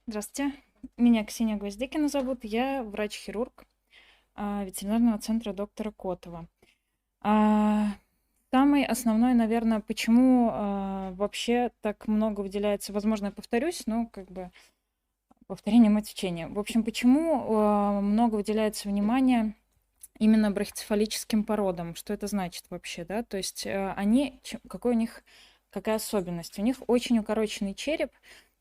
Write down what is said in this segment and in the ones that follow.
Здравствуйте, меня Ксения Гвоздикина зовут, я врач-хирург ветеринарного центра доктора Котова. А, Самый основной, наверное, почему вообще так много выделяется, возможно, я повторюсь, но как бы повторение мать учения. В общем, почему много выделяется внимания именно брахицефалическим породам? Что это значит вообще, да? То есть какой у них, какая особенность? У них очень укороченный череп,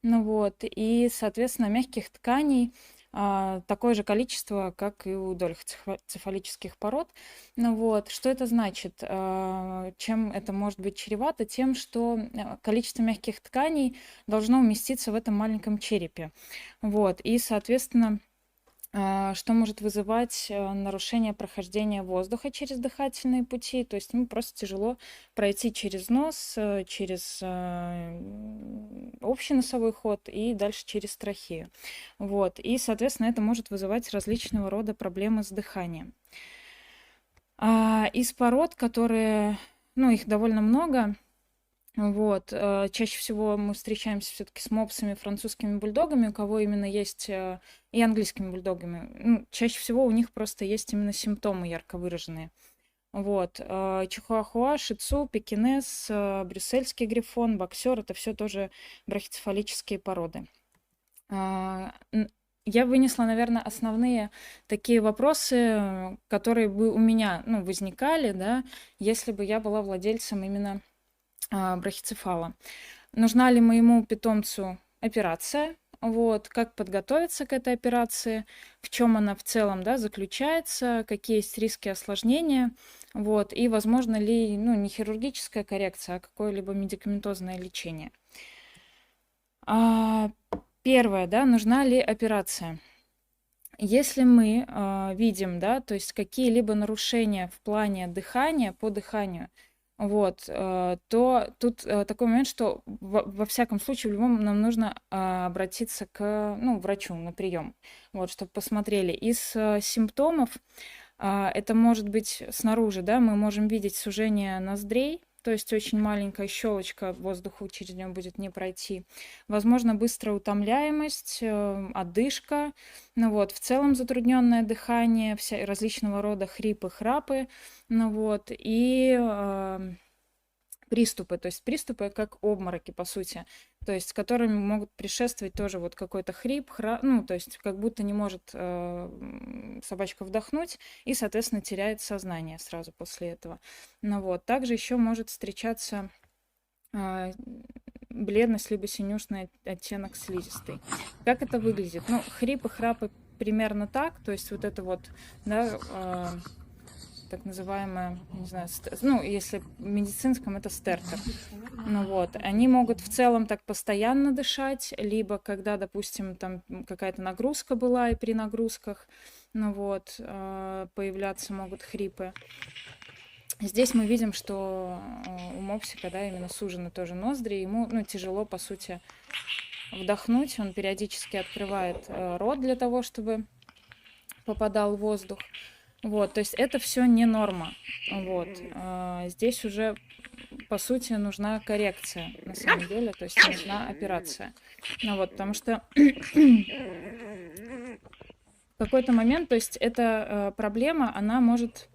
ну вот, и, соответственно, мягких тканей такое же количество, как и у дольхоцефалических пород. Ну вот, что это значит? Чем это может быть чревато? Тем, что количество мягких тканей должно уместиться в этом маленьком черепе. Вот, и, соответственно, что может вызывать нарушение прохождения воздуха через дыхательные пути. То есть ему просто тяжело пройти через нос, через общий носовой ход и дальше через трахею. Вот. И, соответственно, это может вызывать различного рода проблемы с дыханием. Из пород, которые, ну, их довольно много, вот. Чаще всего мы встречаемся все-таки с мопсами, французскими бульдогами, у кого именно есть, и английскими бульдогами. Ну, чаще всего у них просто есть именно симптомы ярко выраженные. Вот. Чихуахуа, шицу, пекинес, брюссельский грифон, боксер — это все тоже брахицефалические породы. Я вынесла, наверное, основные такие вопросы, которые бы у меня, ну, возникали, да, если бы я была владельцем именно брахицефала. Нужна ли моему питомцу операция? Вот, как подготовиться к этой операции, в чем она в целом, да, заключается, какие есть риски осложнения, вот, и возможно ли, ну, не хирургическая коррекция, а какое-либо медикаментозное лечение. А, Первое, да, нужна ли операция? Если мы видим, да, то есть какие-либо нарушения в плане дыхания, по дыханию, вот, то тут такой момент, что во всяком случае в любом нам нужно обратиться к, ну, врачу на прием, вот, чтобы посмотрели. Из симптомов это может быть снаружи, да, мы можем видеть сужение ноздрей, то есть очень маленькая щелочка, воздуху через нее будет не пройти. Возможно, быстрая утомляемость, одышка, ну вот, в целом затрудненное дыхание, различного рода хрипы, храпы, ну вот, и приступы, то есть приступы как обмороки, по сути, то есть которыми могут предшествовать тоже вот какой-то хрип, ну, то есть как будто не может собачка вдохнуть и, соответственно, теряет сознание сразу после этого. Ну вот, также еще может встречаться бледность либо синюшный оттенок слизистой. Как это выглядит? Ну, хрипы, храпы примерно так, то есть вот это вот, да, так называемая, не знаю, ну, если в медицинском это стертер. Ну вот, они могут в целом так постоянно дышать, либо когда, допустим, там какая-то нагрузка была, и при нагрузках, ну вот, появляться могут хрипы. Здесь мы видим, что у мопсика, да, именно сужены тоже ноздри, ему, ну, тяжело, по сути, вдохнуть, он периодически открывает рот для того, чтобы попадал воздух. Вот, то есть это все не норма. Вот. Здесь уже, по сути, нужна коррекция, на самом деле, то есть нужна операция. Ну вот, потому что в какой-то момент, то есть эта проблема, она может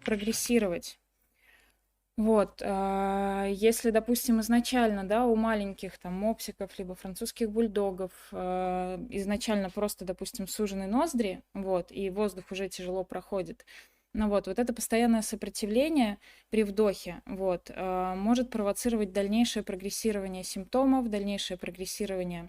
прогрессировать. Вот, если, допустим, изначально, да, у маленьких там мопсиков либо французских бульдогов изначально просто, допустим, сужены ноздри, вот, и воздух уже тяжело проходит, ну вот, вот это постоянное сопротивление при вдохе, вот, может провоцировать дальнейшее прогрессирование симптомов, дальнейшее прогрессирование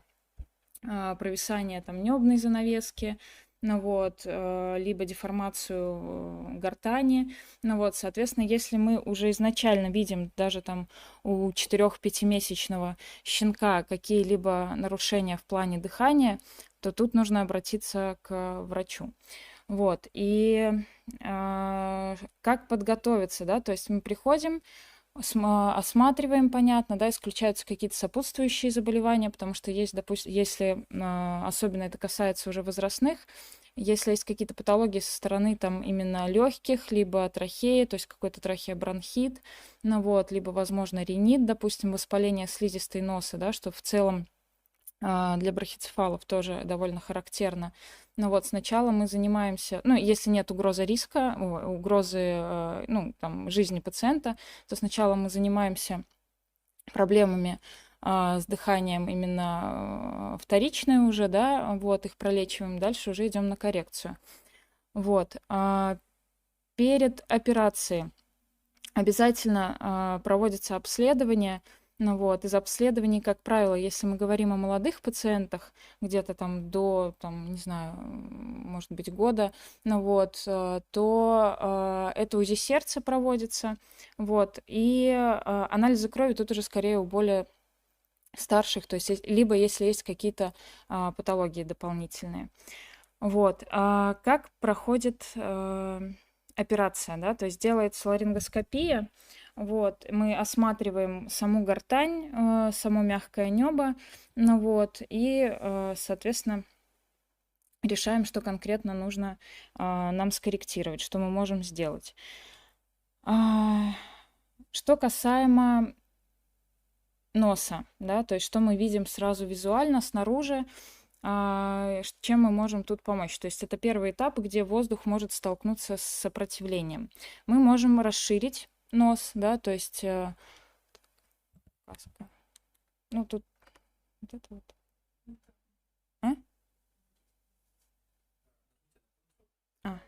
провисания там небной занавески, ну вот, либо деформацию гортани. Ну вот, соответственно, если мы уже изначально видим даже там у 4-5-месячного щенка какие-либо нарушения в плане дыхания, то тут нужно обратиться к врачу. Вот, и как подготовиться, да, то есть мы приходим, осматриваем, понятно, да, исключаются какие-то сопутствующие заболевания, потому что есть, допустим, если особенно это касается уже возрастных, если есть какие-то патологии со стороны там именно легких, либо трахеи, то есть какой-то трахеобронхит, ну вот, либо, возможно, ринит, допустим, воспаление слизистой носа, да, что в целом Для брахицефалов тоже довольно характерно. Но вот сначала мы занимаемся, ну, если нет угрозы риска, угрозы, ну, там, жизни пациента, то сначала мы занимаемся проблемами с дыханием именно вторичные уже, да, вот, их пролечиваем, дальше уже идем на коррекцию. Вот. Перед операцией обязательно проводится обследование. Ну вот, из обследований, как правило, если мы говорим о молодых пациентах, где-то там до, там, не знаю, может быть, года, ну вот, то это УЗИ сердца проводится, вот, и анализы крови тут уже скорее у более старших, то есть либо если есть какие-то патологии дополнительные. Вот. Как проходит операция, да, то есть делается ларингоскопия, вот, мы осматриваем саму гортань, само мягкое небо, ну вот, и, соответственно, решаем, что конкретно нужно нам скорректировать, что мы можем сделать. Что касаемо носа, да, то есть что мы видим сразу визуально снаружи, чем мы можем тут помочь. То есть это первый этап, где воздух может столкнуться с сопротивлением. Мы можем расширить нос, да, то есть, ну тут вот это вот. А? А,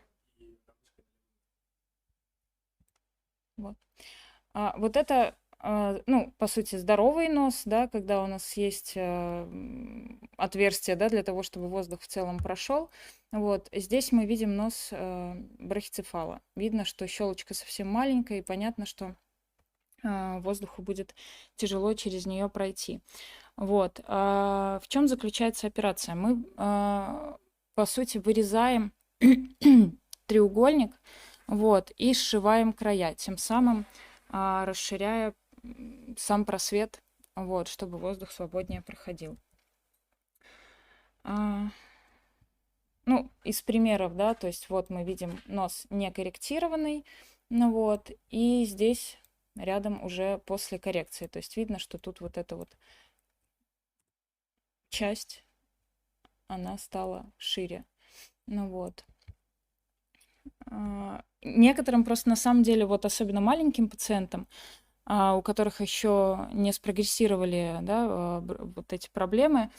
вот. Вот это, ну, по сути, здоровый нос, да, когда у нас есть отверстие, да, для того, чтобы воздух в целом прошел. Вот здесь мы видим нос брахицефала. Видно, что щелочка совсем маленькая, и понятно, что воздуху будет тяжело через нее пройти. Вот. В чем заключается операция? Мы, по сути, вырезаем треугольник, вот, и сшиваем края, тем самым расширяя сам просвет, вот, чтобы воздух свободнее проходил. Ну, из примеров, да, то есть вот мы видим нос не корректированный, ну вот, и здесь рядом уже после коррекции, то есть видно, что тут вот эта вот часть, она стала шире, ну вот. Некоторым просто на самом деле, вот особенно маленьким пациентам, у которых еще не спрогрессировали, да, вот эти проблемы,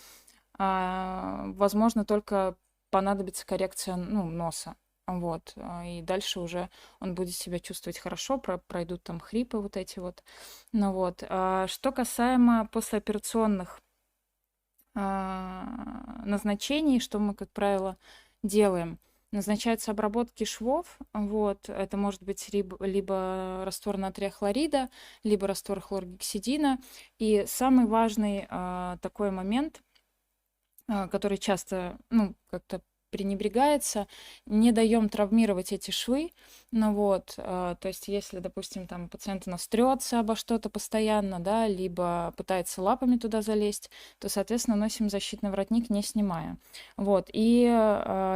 возможно, только понадобится коррекция, ну, носа. Вот. И дальше уже он будет себя чувствовать хорошо, пройдут там хрипы вот эти вот. Ну вот. Что касаемо послеоперационных назначений, что мы, как правило, делаем. Назначаются обработки швов. Вот. Это может быть либо раствор натрия хлорида, либо раствор хлоргексидина. И самый важный такой момент, который часто, ну, как-то пренебрегается, не даем травмировать эти швы. Ну вот, то есть если, допустим, там пациент у нас трется обо что-то постоянно, да, либо пытается лапами туда залезть, то, соответственно, носим защитный воротник, не снимая. Вот, и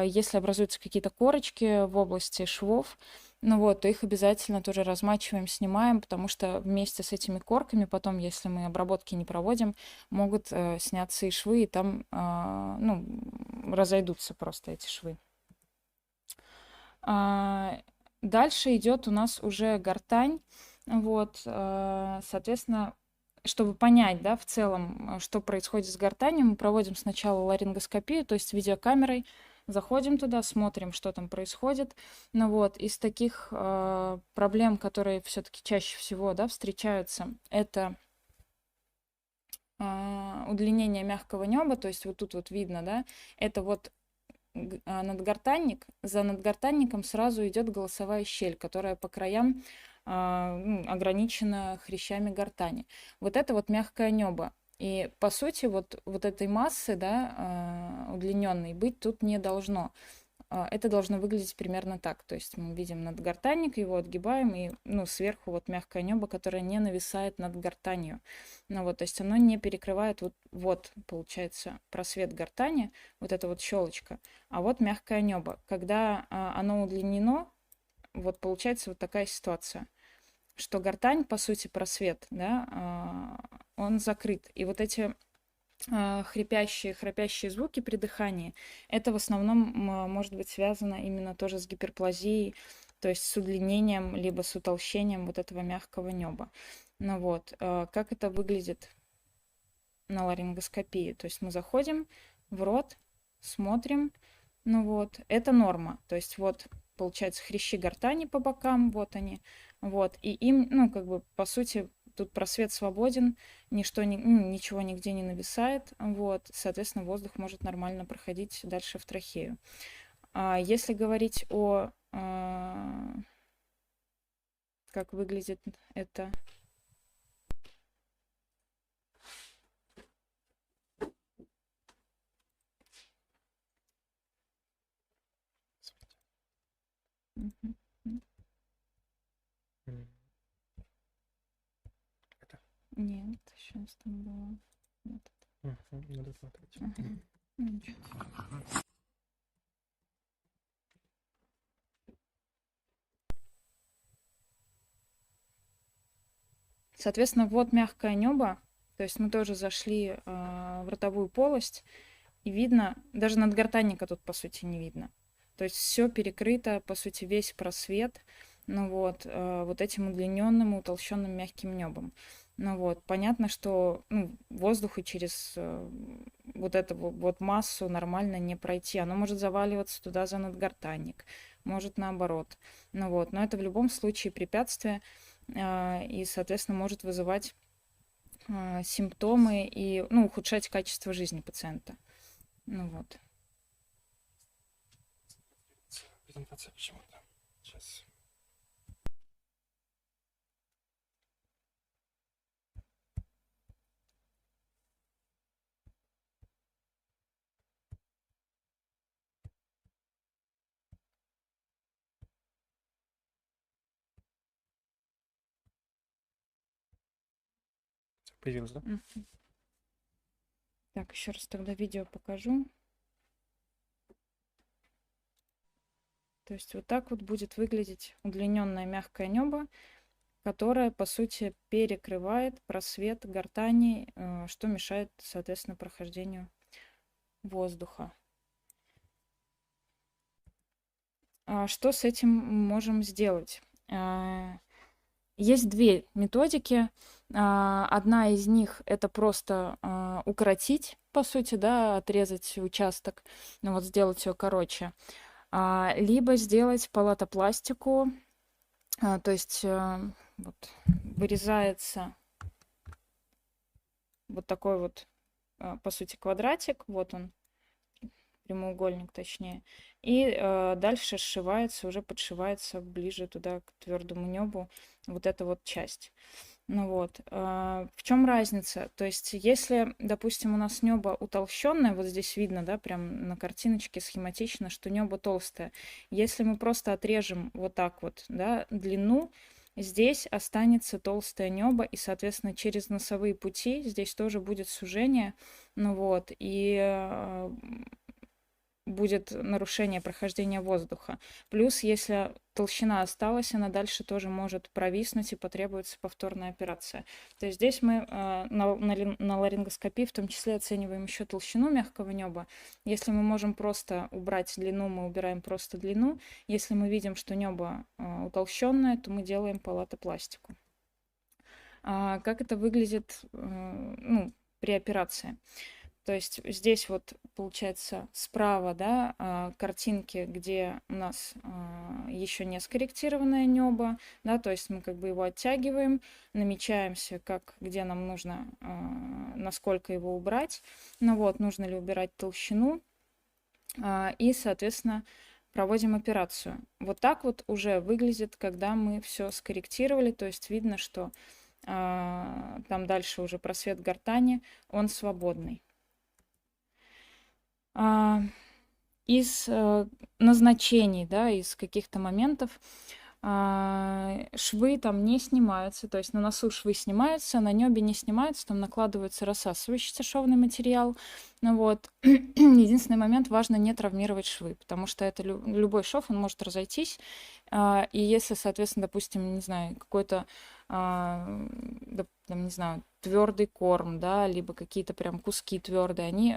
если образуются какие-то корочки в области швов, ну вот, то их обязательно тоже размачиваем, снимаем, потому что вместе с этими корками потом, если мы обработки не проводим, могут сняться и швы, и там, ну, разойдутся просто эти швы. Дальше идет у нас уже гортань. Вот, соответственно, чтобы понять, да, в целом, что происходит с гортанью, мы проводим сначала ларингоскопию, то есть видеокамерой, заходим туда, смотрим, что там происходит. Ну вот, из таких проблем, которые все-таки чаще всего, да, встречаются, это удлинение мягкого неба, то есть вот тут вот видно, да, это вот надгортанник, за надгортанником сразу идет голосовая щель, которая по краям ограничена хрящами гортани. Вот это вот мягкое небо. И по сути вот этой массы, да, удлиненной быть тут не должно. Это должно выглядеть примерно так. То есть мы видим надгортанник, его отгибаем, и, ну, сверху вот мягкое небо, которое не нависает над гортанью. Ну вот, то есть оно не перекрывает вот получается просвет гортани, вот эта вот щелочка, а вот мягкое небо. Когда оно удлинено, вот получается вот такая ситуация, что гортань, по сути, просвет, да, он закрыт. И вот эти храпящие звуки при дыхании. Это в основном может быть связано именно тоже с гиперплазией, то есть с удлинением либо с утолщением вот этого мягкого неба. Ну вот, как это выглядит на ларингоскопии? То есть мы заходим в рот, смотрим, ну вот, это норма. То есть вот получается хрящи гортани по бокам, вот они, вот, и им, ну, как бы, по сути, тут просвет свободен, ничего нигде не нависает, вот, соответственно, воздух может нормально проходить дальше в трахею. А если говорить о, как выглядит это... Мгм. Это? Нет, сейчас там было... Вот. Надо смотреть. Ага. Ну, ничего. Соответственно, вот мягкое небо, то есть мы тоже зашли в ротовую полость, и видно, даже надгортанника тут, по сути, не видно. То есть все перекрыто, по сути, весь просвет, ну вот, вот этим удлиненным и утолщенным мягким небом. Ну вот, понятно, что воздуху через вот эту вот массу нормально не пройти. Оно может заваливаться туда за надгортанник, может наоборот. Ну вот, но это в любом случае препятствие, и, соответственно, может вызывать симптомы и, ухудшать качество жизни пациента. Ну вот. Презентация почему-то. Сейчас. Появилось, да? Так, еще раз тогда видео покажу. То есть вот так вот будет выглядеть удлиненное мягкое небо, которое, по сути, перекрывает просвет гортани, что мешает, соответственно, прохождению воздуха. Что с этим можем сделать? Есть две методики. Одна из них это просто укоротить, по сути, да, отрезать участок, ну вот сделать его короче. Либо сделать палатопластику, то есть вот, вырезается вот такой вот, по сути, квадратик, вот он, прямоугольник точнее, и дальше сшивается, уже подшивается ближе туда к твердому небу вот эта вот часть. Ну вот, в чем разница? То есть, если, допустим, у нас небо утолщенное, вот здесь видно, да, прям на картиночке схематично, что небо толстое. Если мы просто отрежем вот так вот, да, длину, здесь останется толстое небо, и, соответственно, через носовые пути здесь тоже будет сужение, ну вот, и будет нарушение прохождения воздуха. Плюс, если толщина осталась, она дальше тоже может провиснуть и потребуется повторная операция. То есть здесь мы на ларингоскопии в том числе оцениваем еще толщину мягкого неба. Если мы можем просто убрать длину, мы убираем просто длину. Если мы видим, что небо утолщенное, то мы делаем палатопластику. Как это выглядит при операции? То есть здесь вот получается справа, да, картинки, где у нас еще не скорректированное небо, да, то есть мы как бы его оттягиваем, намечаемся, где нам нужно, насколько его убрать, ну вот, нужно ли убирать толщину, и, соответственно, проводим операцию. Вот так вот уже выглядит, когда мы все скорректировали, то есть видно, что там дальше уже просвет гортани, он свободный. Из назначений, да, из каких-то моментов швы там не снимаются, то есть на носу швы снимаются, на небе не снимаются, там накладывается рассасывающийся шовный материал. Ну вот. Единственный момент, важно не травмировать швы, потому что это любой шов, он может разойтись, и если, соответственно, допустим, не знаю, какой-то, там, не знаю, твердый корм, да, либо какие-то прям куски твердые, они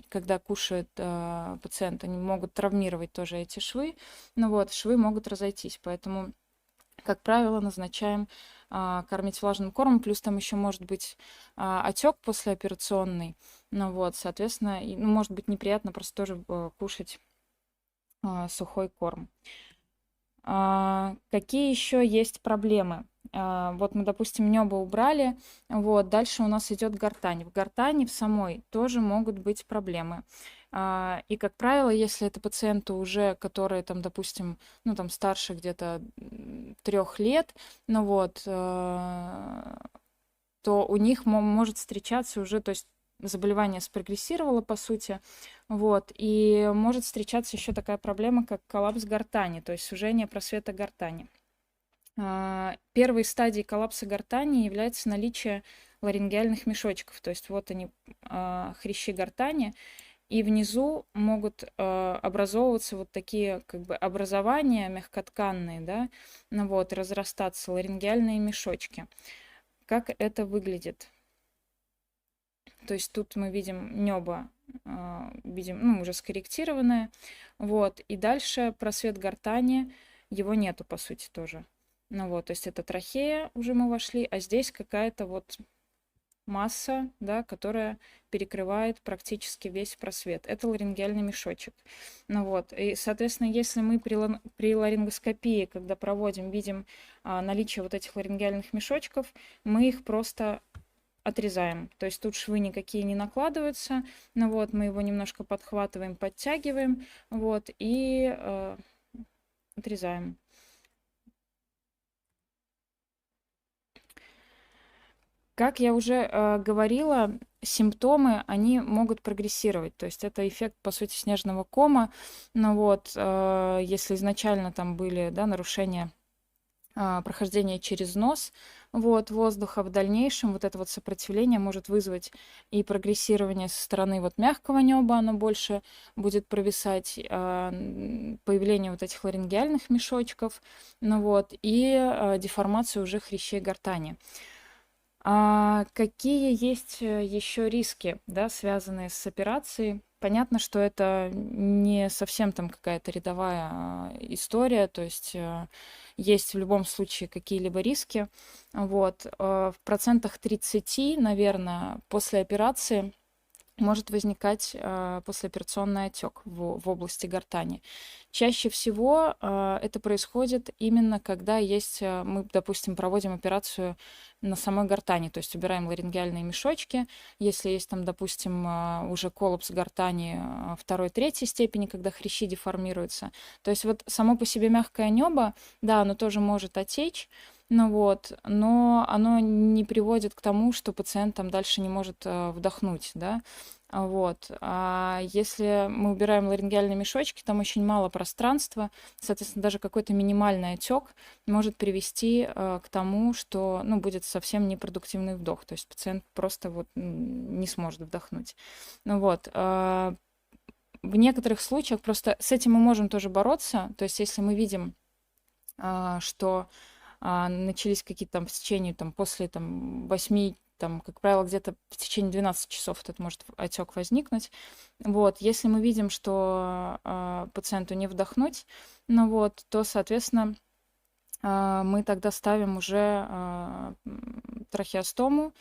когда кушает пациент, они могут травмировать тоже эти швы, ну вот, швы могут разойтись, поэтому, как правило, назначаем кормить влажным кормом, плюс там еще может быть отек послеоперационный, ну вот, соответственно, ну, может быть неприятно просто тоже кушать сухой корм. Какие еще есть проблемы? Вот мы, допустим, небо убрали, вот, дальше у нас идет гортань. В гортани в самой тоже могут быть проблемы. И, как правило, если это пациенты уже, которые там, допустим, ну там старше где-то 3 лет, ну вот, то у них может встречаться уже, то есть заболевание спрогрессировало, по сути, вот, и может встречаться еще такая проблема, как коллапс гортани, то есть сужение просвета гортани. Первой стадией коллапса гортани является наличие ларингеальных мешочков, то есть вот они, хрящи гортани, и внизу могут образовываться вот такие как бы образования мягкотканные, да, ну вот, разрастаться ларингеальные мешочки. Как это выглядит? То есть тут мы видим небо, видим, ну, уже скорректированное, вот, и дальше просвет гортани, его нету, по сути, тоже. Ну вот, то есть это трахея, уже мы вошли, а здесь какая-то вот масса, да, которая перекрывает практически весь просвет. Это ларингеальный мешочек. Ну вот, и, соответственно, если мы при ларингоскопии, когда проводим, видим наличие вот этих ларингеальных мешочков, мы их просто отрезаем. То есть тут швы никакие не накладываются. Ну вот, мы его немножко подхватываем, подтягиваем, вот, и отрезаем. Как я уже говорила, симптомы, они могут прогрессировать. То есть это эффект, по сути, снежного кома. Ну вот, если изначально там были, да, нарушения прохождения через нос вот, воздуха, в дальнейшем вот это вот сопротивление может вызвать и прогрессирование со стороны вот мягкого неба, оно больше будет провисать, появление вот этих ларингеальных мешочков, ну вот, и деформацию уже хрящей гортани. Какие есть еще риски, да, связанные с операцией? Понятно, что это не совсем там какая-то рядовая история, то есть есть в любом случае какие-либо риски. Вот. В процентах 30, наверное, после операции может возникать послеоперационный отек в области гортани. Чаще всего это происходит именно когда есть, мы, допустим, проводим операцию на самой гортани, то есть убираем ларингеальные мешочки, если есть там, допустим, уже коллапс гортани второй, третьей степени, когда хрящи деформируются. То есть вот само по себе мягкое небо, да, оно тоже может отечь, ну вот, но оно не приводит к тому, что пациент там дальше не может вдохнуть, да. Вот. А если мы убираем ларингеальные мешочки, там очень мало пространства, соответственно, даже какой-то минимальный отек может привести к тому, что, ну, будет совсем непродуктивный вдох, то есть пациент просто вот не сможет вдохнуть. Ну вот. В некоторых случаях просто с этим мы можем тоже бороться, то есть если мы видим, что начались какие-то там в течение там, после там, 8, там, как правило, где-то в течение 12 часов этот может отек возникнуть. Вот. Если мы видим, что пациенту не вдохнуть, ну вот, то, соответственно, мы тогда ставим уже трахеостому,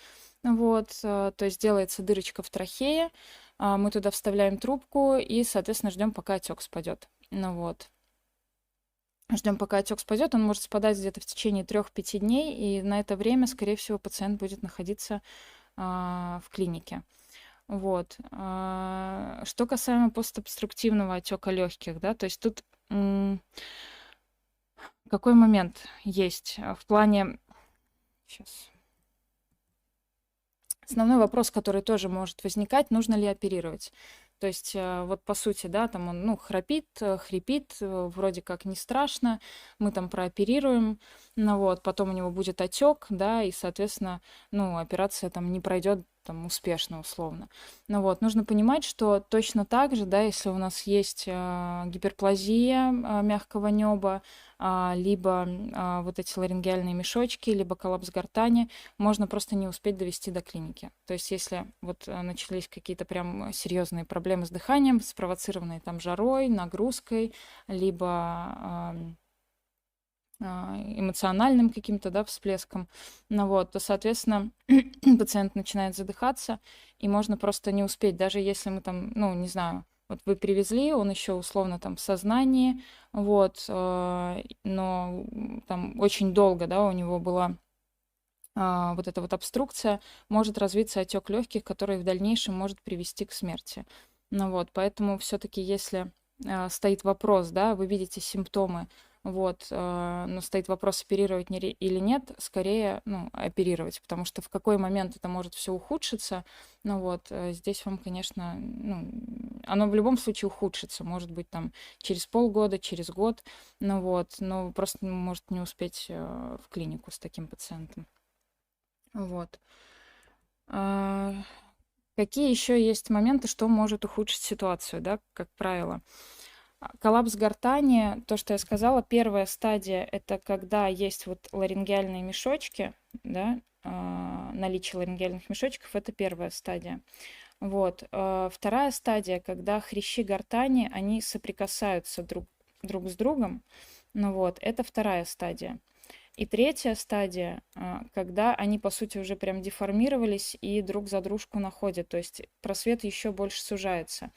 вот, то есть делается дырочка в трахее, мы туда вставляем трубку и, соответственно, ждем, пока отек спадет. Ну вот. Ждем, пока отек спадет. Он может спадать где-то в течение 3-5 дней, и на это время, скорее всего, пациент будет находиться в клинике. Вот. Что касаемо постобструктивного отека легких, да, то есть тут какой момент есть в плане... Сейчас. Основной вопрос, который тоже может возникать, нужно ли оперировать. То есть вот по сути, да, там он, ну, храпит, хрипит, вроде как не страшно, мы там прооперируем, ну вот, потом у него будет отек, да, и, соответственно, ну, операция там не пройдет там успешно условно. Ну вот, нужно понимать, что точно так же, да, если у нас есть гиперплазия мягкого неба, либо вот эти ларингеальные мешочки, либо коллапс гортани, можно просто не успеть довести до клиники. То есть если вот начались какие-то прям серьезные проблемы с дыханием, спровоцированные там жарой, нагрузкой, либо эмоциональным каким-то, да, всплеском, ну вот, то, соответственно, пациент начинает задыхаться, и можно просто не успеть, даже если мы там, ну, не знаю, вот вы привезли, он еще условно там в сознании, вот, но там очень долго, да, у него была вот эта вот обструкция, может развиться отек легких, который в дальнейшем может привести к смерти. Ну вот, поэтому все-таки, если стоит вопрос, да, вы видите симптомы, вот, но стоит вопрос, оперировать или нет, скорее, ну, оперировать, потому что в какой момент это может все ухудшиться, ну вот, здесь вам, конечно, ну, оно в любом случае ухудшится, может быть, там, через полгода, через год, ну вот, но просто может не успеть в клинику с таким пациентом. Вот. А, Какие еще есть моменты, что может ухудшить ситуацию, да, как правило? Коллапс гортани, то, что я сказала, первая стадия — это когда есть вот ларингеальные мешочки, да, наличие ларингеальных мешочков — это первая стадия. Вот. Вторая стадия, когда хрящи гортани, они соприкасаются друг с другом, ну вот, это вторая стадия. И третья стадия, когда они, по сути, уже прям деформировались и друг за дружку находят, то есть просвет еще больше сужается.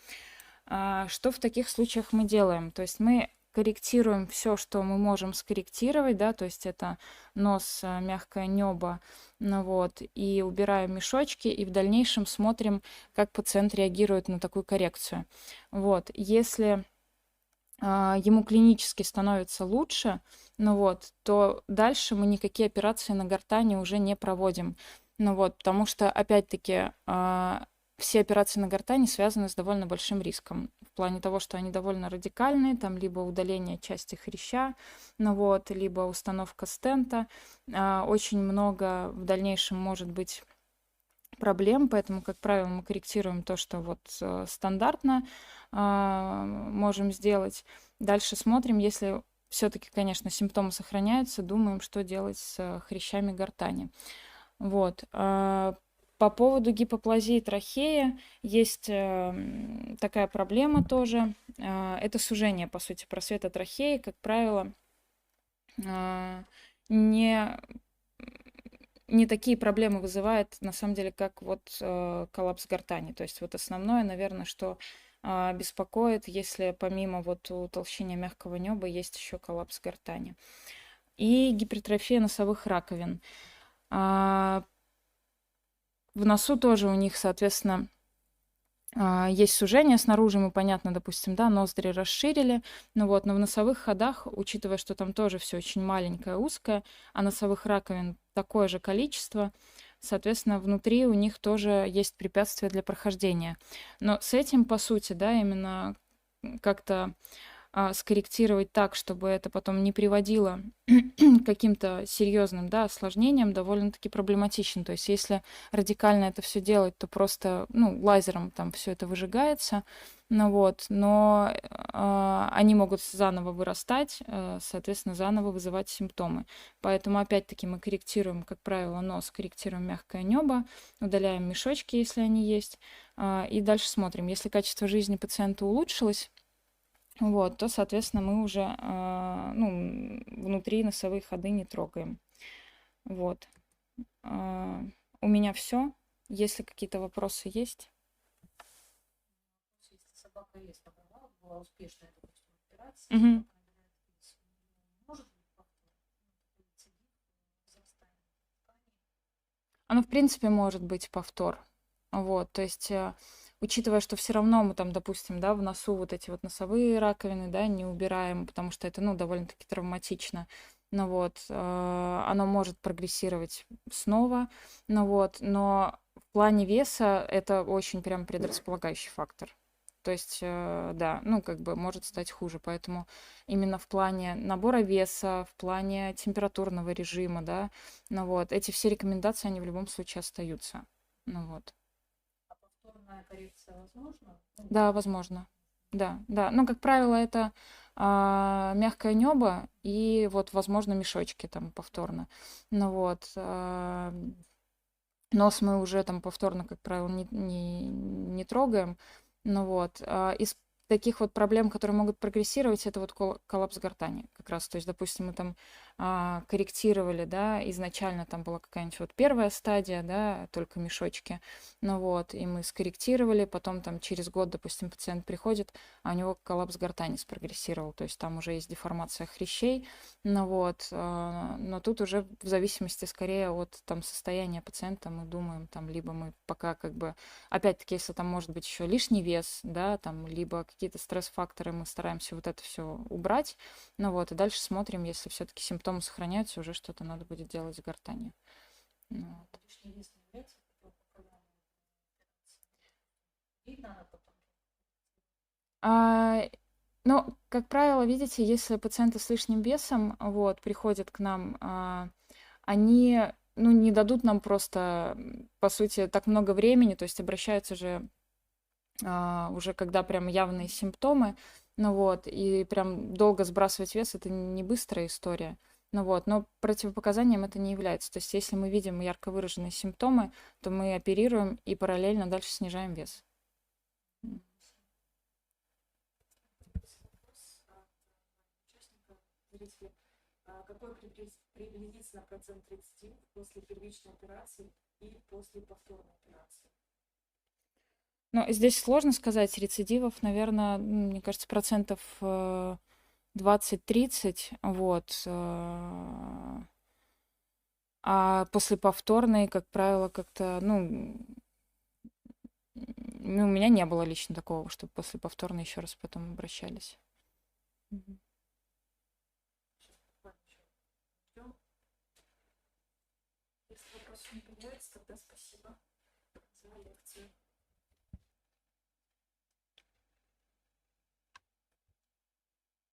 Что в таких случаях мы делаем? То есть мы корректируем все, что мы можем скорректировать, да, то есть это нос, мягкое небо, ну вот, и убираем мешочки, и в дальнейшем смотрим, как пациент реагирует на такую коррекцию. Вот, если ему клинически становится лучше, ну вот, то дальше мы никакие операции на гортани уже не проводим. Ну вот, потому что, опять-таки, все операции на гортани связаны с довольно большим риском. В плане того, что они довольно радикальные, там либо удаление части хряща, ну вот, либо установка стента. Очень много в дальнейшем может быть проблем, поэтому, как правило, мы корректируем то, что вот стандартно можем сделать. Дальше смотрим, если все-таки, конечно, симптомы сохраняются, думаем, что делать с хрящами гортани. Вот. По поводу гипоплазии трахеи есть такая проблема тоже. Это сужение, по сути, просвета трахеи, как правило, не такие проблемы вызывает, на самом деле, как вот коллапс гортани. То есть вот основное, наверное, что беспокоит, если помимо вот утолщения мягкого неба есть еще коллапс гортани. И гипертрофия носовых раковин. В носу тоже у них, соответственно, есть сужение снаружи, мы, понятно, допустим, да, ноздри расширили, ну вот, но в носовых ходах, учитывая, что там тоже все очень маленькое, узкое, а носовых раковин такое же количество, соответственно, внутри у них тоже есть препятствия для прохождения. Но с этим, по сути, да, именно как-то скорректировать так, чтобы это потом не приводило к каким-то серьезным, да, осложнениям, довольно-таки проблематично. То есть если радикально это все делать, то просто, ну, лазером там все это выжигается, ну вот, но они могут заново вырастать, соответственно, заново вызывать симптомы. Поэтому, опять-таки, мы корректируем, как правило, нос, корректируем мягкое небо, удаляем мешочки, если они есть, и дальше смотрим. Если качество жизни пациента улучшилось, вот, то, соответственно, мы уже ну, внутри носовые ходы не трогаем. Вот. У меня все. Если какие-то вопросы есть. Если собака есть, была успешная, допустим, операция, Мгм. может быть повтор, рецидив, зарастание тканей. Оно, в принципе, может быть повтор. Вот, то есть, учитывая, что все равно мы там, допустим, да, в носу вот эти вот носовые раковины, да, не убираем, потому что это, ну, довольно-таки травматично. Ну вот, оно может прогрессировать снова, ну вот, но в плане веса это очень прям предрасполагающий фактор. То есть, да, ну, как бы может стать хуже. Поэтому именно в плане набора веса, в плане температурного режима, да, ну вот, эти все рекомендации, они в любом случае остаются. Ну вот. А повторная коррекция возможна? Ну, Да, возможно. Да, да. Ну, как правило, это мягкое небо и вот, возможно, мешочки там повторно. Ну вот. Нос мы уже там повторно, как правило, не трогаем. Ну вот. Из таких вот проблем, которые могут прогрессировать, это вот коллапс гортани как раз. То есть, допустим, мы там корректировали, да, изначально там была какая-нибудь вот первая стадия, да, только мешочки, ну вот, и мы скорректировали, потом там через год, допустим, пациент приходит, а у него коллапс гортани спрогрессировал, то есть там уже есть деформация хрящей, ну вот, но тут уже в зависимости скорее от там состояния пациента мы думаем, там, либо мы пока как бы, опять-таки, если там может быть еще лишний вес, да, там, либо какие-то стресс-факторы, мы стараемся вот это все убрать, ну вот, и дальше смотрим, если все-таки симптомы сохраняются, уже что-то надо будет делать с гортанью. Ну вот. лишний вес не является проблемой операции. Видно она потом. А, ну, как правило, видите, если пациенты с лишним весом вот, приходят к нам, они ну, не дадут нам просто, по сути, так много времени, то есть обращаются же уже когда прям явные симптомы, ну вот, и прям долго сбрасывать вес это не быстрая история. Ну вот, но противопоказанием это не является. То есть, если мы видим ярко выраженные симптомы, то мы оперируем и параллельно дальше снижаем вес. Вопрос от участника, зрителя. Какой приблизительно процент рецидивов после первичной операции и после повторной операции? Ну, здесь сложно сказать. Рецидивов, наверное, мне кажется, процентов 20-30. Вот. А после повторной, как правило, как-то, ну, у меня не было лично такого, чтобы после повторной еще раз потом обращались. Мгм. Сейчас буквально еще ждем. Если вопросов не появляется, тогда спасибо за лекцию.